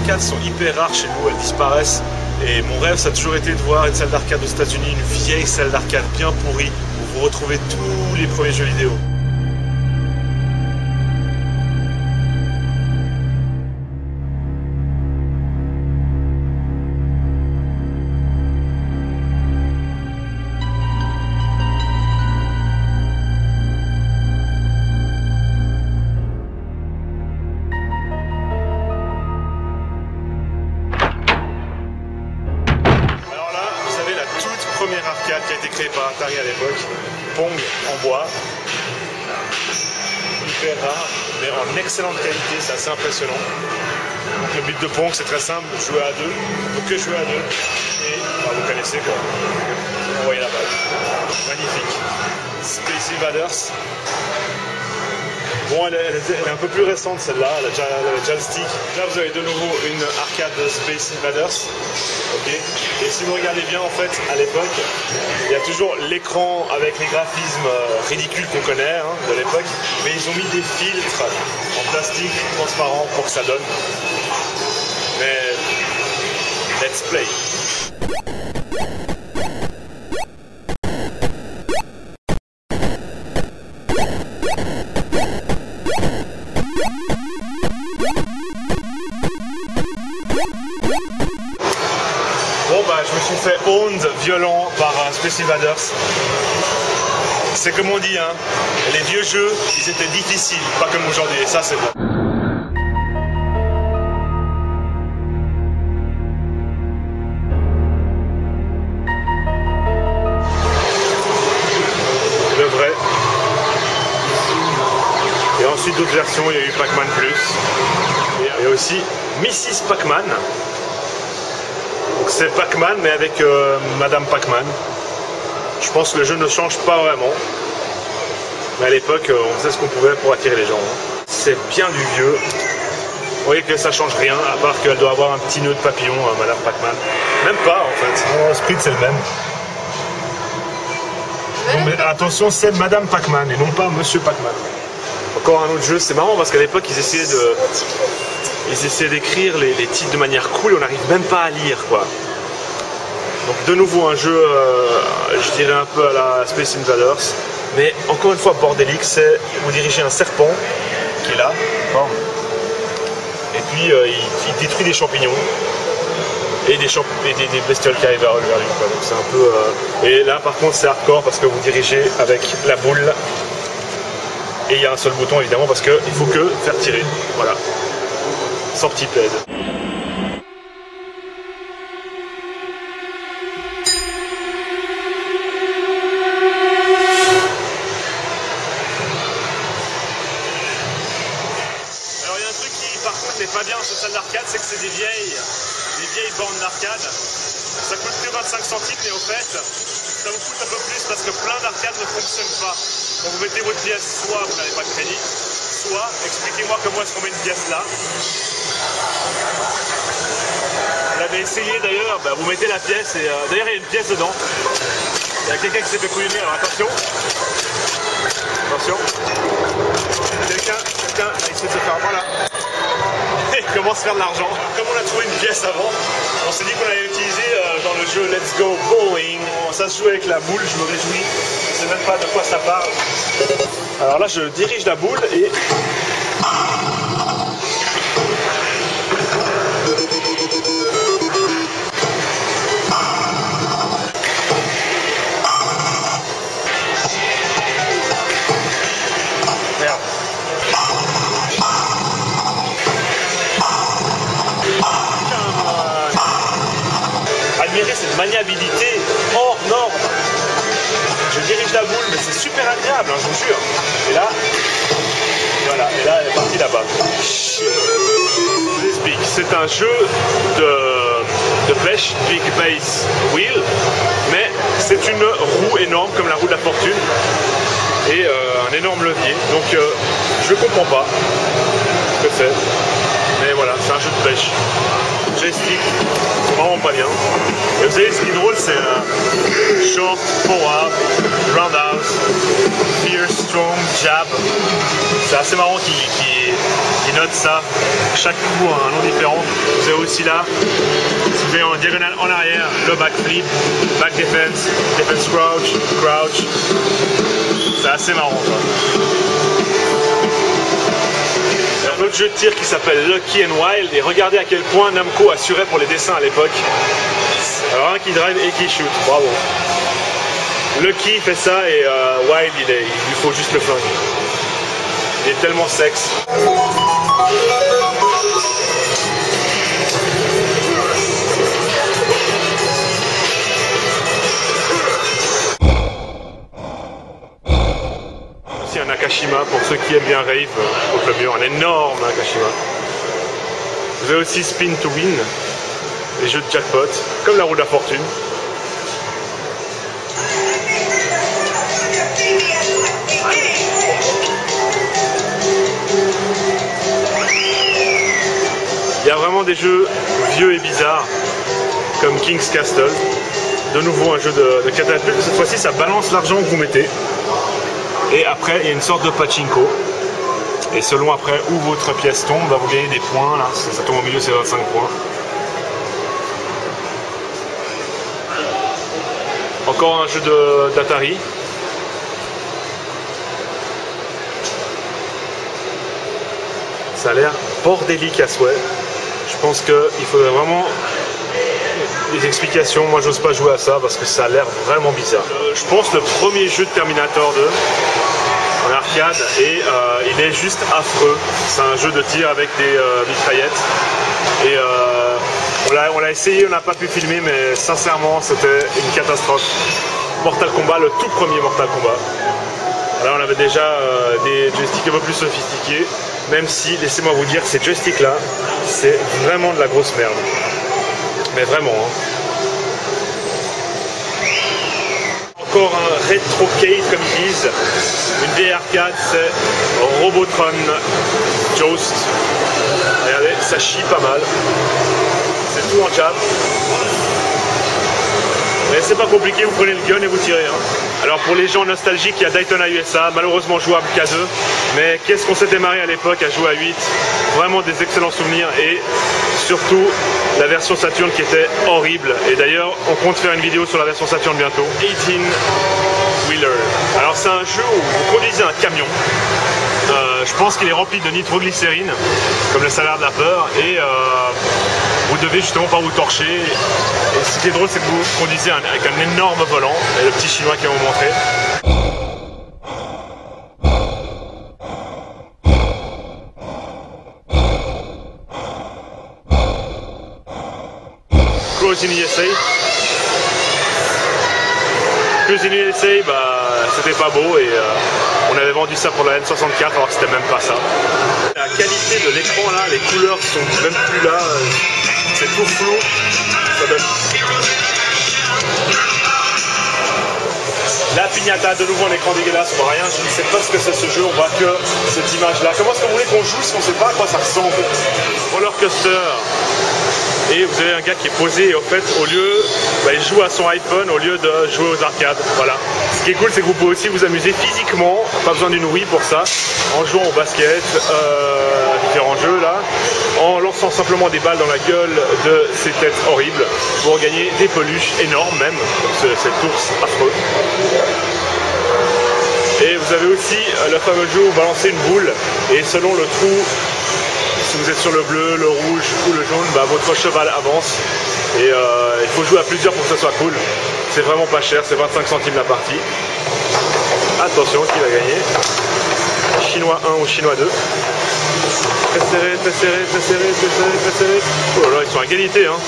d'arcade sont hyper rares chez nous, elles disparaissent. Et mon rêve, ça a toujours été de voir une salle d'arcade aux États-Unis, une vieille salle d'arcade bien pourrie, où vous retrouvez tous les premiers jeux vidéo. Première arcade qui a été créée par Atari à l'époque, Pong en bois, hyper rare mais en excellente qualité, c'est assez impressionnant. Donc le but de Pong c'est très simple, jouer à deux, donc que jouer à deux, et bah, vous connaissez quoi, envoyer la balle, magnifique. Space Invaders. Bon, elle est un peu plus récente celle-là, elle a déjà le joystick. Là vous avez de nouveau une arcade de Space Invaders. Okay. Et si vous regardez bien en fait à l'époque, il y a toujours l'écran avec les graphismes ridicules qu'on connaît de l'époque, mais ils ont mis des filtres en plastique transparent pour que ça donne. Mais let's play. Bon bah je me suis fait owned violent par Space Invaders. C'est comme on dit, les vieux jeux, ils étaient difficiles, pas comme aujourd'hui, et ça c'est bon. Le vrai. Et ensuite d'autres versions, il y a eu Pac-Man Plus. Et aussi Mrs. Pac-Man. C'est Pac-Man mais avec Madame Pac-Man. Je pense que le jeu ne change pas vraiment. Mais à l'époque, on faisait ce qu'on pouvait pour attirer les gens. C'est bien du vieux. Vous voyez que ça change rien, à part qu'elle doit avoir un petit nœud de papillon, Madame Pac-Man. Même pas en fait. L'esprit c'est le même. Donc, mais attention, c'est Madame Pac-Man et non pas Monsieur Pac-Man. Encore un autre jeu, c'est marrant parce qu'à l'époque ils essayaient d'écrire les titres de manière cool et on n'arrive même pas à lire quoi. Donc de nouveau un jeu, je dirais un peu à la Space Invaders, mais encore une fois bordélique, c'est vous dirigez un serpent qui est là, et puis il détruit des champignons et des bestioles qui arrivent vers lui. Donc c'est un peu, et là par contre c'est hardcore parce que vous dirigez avec la boule et il y a un seul bouton évidemment parce qu'il faut que faire tirer. Voilà. Sortie plaide. Alors il y a un truc qui par contre n'est pas bien dans cette salle d'arcade, c'est que c'est des vieilles bornes d'arcade. Ça coûte que 25 centimes mais au fait ça vous coûte un peu plus parce que plein d'arcades ne fonctionnent pas. Quand vous mettez votre pièce, soit vous n'avez pas de crédit, soit expliquez-moi comment est-ce qu'on met une pièce là. Vous l'avez essayé d'ailleurs, bah, vous mettez la pièce et d'ailleurs il y a une pièce dedans. Il y a quelqu'un qui s'est fait couillonner, alors attention. Attention. Quelqu'un a essayé de se faire voilà. Il commence à faire de l'argent. Comme on a trouvé une pièce avant, on s'est dit qu'on allait l'utiliser dans le jeu Let's Go Bowling. Ça se joue avec la boule, je me réjouis. Je ne sais même pas de quoi ça parle. Alors là je dirige la boule et... Admirez cette maniabilité hors norme. Je dirige la boule, mais c'est super agréable, je vous jure. Et là, voilà, et là elle est partie là-bas. Je vous explique, c'est un jeu de pêche, Big Base Wheel, mais c'est une roue énorme comme la roue de la fortune et un énorme levier. Donc je comprends pas ce que c'est, mais voilà, c'est un jeu de pêche. Joystick, c'est vraiment pas bien. Et vous savez, ce qui est drôle, c'est short, forward, roundhouse, fierce, strong, jab. C'est assez marrant qu'il note ça. Chaque coup a un nom différent. Vous avez aussi là, si vous avez en diagonale en arrière, le back flip, back defense, defense crouch, crouch. C'est assez marrant ça. Un autre jeu de tir qui s'appelle Lucky and Wild, et regardez à quel point Namco assurait pour les dessins à l'époque. Alors un qui drive et qui shoot, bravo. Lucky fait ça et Wild il lui faut juste le flingue. Il est tellement sexe. Aussi un Nakashima pour ceux qui aiment bien Rave contre le mur, un énorme Nakashima. Vous avez aussi Spin to Win, les jeux de jackpot, comme la roue de la fortune. Il y a vraiment des jeux vieux et bizarres, comme King's Castle. De nouveau un jeu de catapulte, cette fois-ci ça balance l'argent que vous mettez. Et après il y a une sorte de pachinko. Et selon après où votre pièce tombe, bah, vous gagnez des points. Là, ça tombe au milieu, c'est 25 points. Encore un jeu d'Atari. Ça a l'air bordélique à souhait. Je pense qu'il faudrait vraiment des explications. Moi, j'ose pas jouer à ça parce que ça a l'air vraiment bizarre. Je pense le premier jeu de Terminator 2 en arcade et il est juste affreux. C'est un jeu de tir avec des mitraillettes. Et on l'a essayé, on n'a pas pu filmer, mais sincèrement, c'était une catastrophe. Mortal Kombat, le tout premier Mortal Kombat. Là, on avait déjà des joysticks un peu plus sophistiqués, même si, laissez-moi vous dire, ces joysticks-là, c'est vraiment de la grosse merde. Mais vraiment. Hein. Encore un retrocade, comme ils disent. Une vieille arcade, c'est Robotron Joust. Regardez, ça chie pas mal. C'est tout en jab. Mais c'est pas compliqué, vous prenez le gun et vous tirez. Hein. Alors pour les gens nostalgiques, il y a Daytona USA, malheureusement jouable qu'à 2. Mais qu'est-ce qu'on s'était marré à l'époque à jouer à 8. Vraiment des excellents souvenirs et surtout la version Saturn qui était horrible. Et d'ailleurs, on compte faire une vidéo sur la version Saturn bientôt. 18 Wheeler. Alors c'est un jeu où vous conduisez un camion. Je pense qu'il est rempli de nitroglycérine, comme le salaire de la peur, et vous devez justement pas vous torcher. Et ce qui est drôle, c'est que vous conduisez avec un énorme volant, et le petit chinois qui va vous montrer. Cruise in USA. Cruise in USA, bah, c'était pas beau et on avait vendu ça pour la N64 alors que c'était même pas ça. La qualité de l'écran là, les couleurs sont même plus là, c'est tout flou. Ça donne... La piñata, de nouveau un écran dégueulasse, on voit rien, je ne sais pas ce que c'est ce jeu, on voit que cette image là. Comment est-ce que vous voulez qu'on joue si on ne sait pas à quoi ça ressemble? Roller coaster. Et vous avez un gars qui est posé et en fait au lieu, bah, il joue à son iPhone au lieu de jouer aux arcades. Voilà. Ce qui est cool, c'est que vous pouvez aussi vous amuser physiquement, pas besoin d'une Wii pour ça, en jouant au basket, à différents jeux là, en lançant simplement des balles dans la gueule de ces têtes horribles pour gagner des peluches énormes même, comme cet ours affreux. Et vous avez aussi le fameux jeu où vous balancez une boule et selon le trou, si vous êtes sur le bleu, le rouge ou le jaune, bah, votre cheval avance. Et il faut jouer à plusieurs pour que ça soit cool. C'est vraiment pas cher, c'est 25 centimes la partie. Attention, qui va gagner? Chinois 1 ou Chinois 2. Très serré, très serré, très serré, très serré, très serré. Oh là là, ils sont à égalité, hein.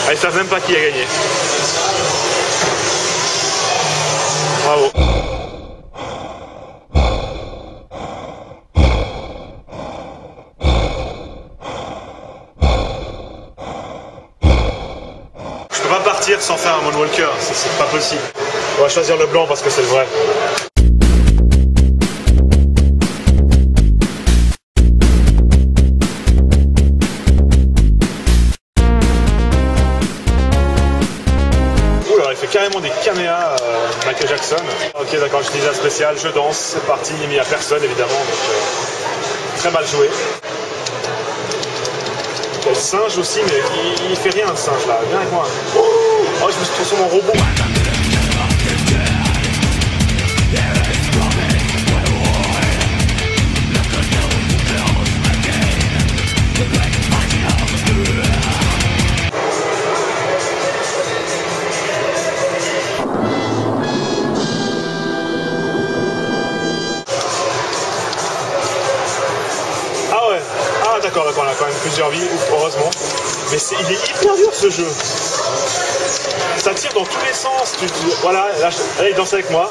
Ah, ils savent même pas qui a gagné. Bravo. Sans faire un moonwalker, c'est pas possible. On va choisir le blanc parce que c'est le vrai. Oula, il fait carrément des caméas Michael Jackson. Ok, d'accord, j'utilise la spéciale, je danse, c'est parti, mais il n'y a personne évidemment, donc très mal joué. Il y a le singe aussi, mais il fait rien le singe là, viens avec moi. Oh, je me suis transformé en robot. D'accord, on a quand même plusieurs vies, heureusement. Mais il est hyper dur ce jeu. Ça tire dans tous les sens. Voilà, là, allez, danse avec moi.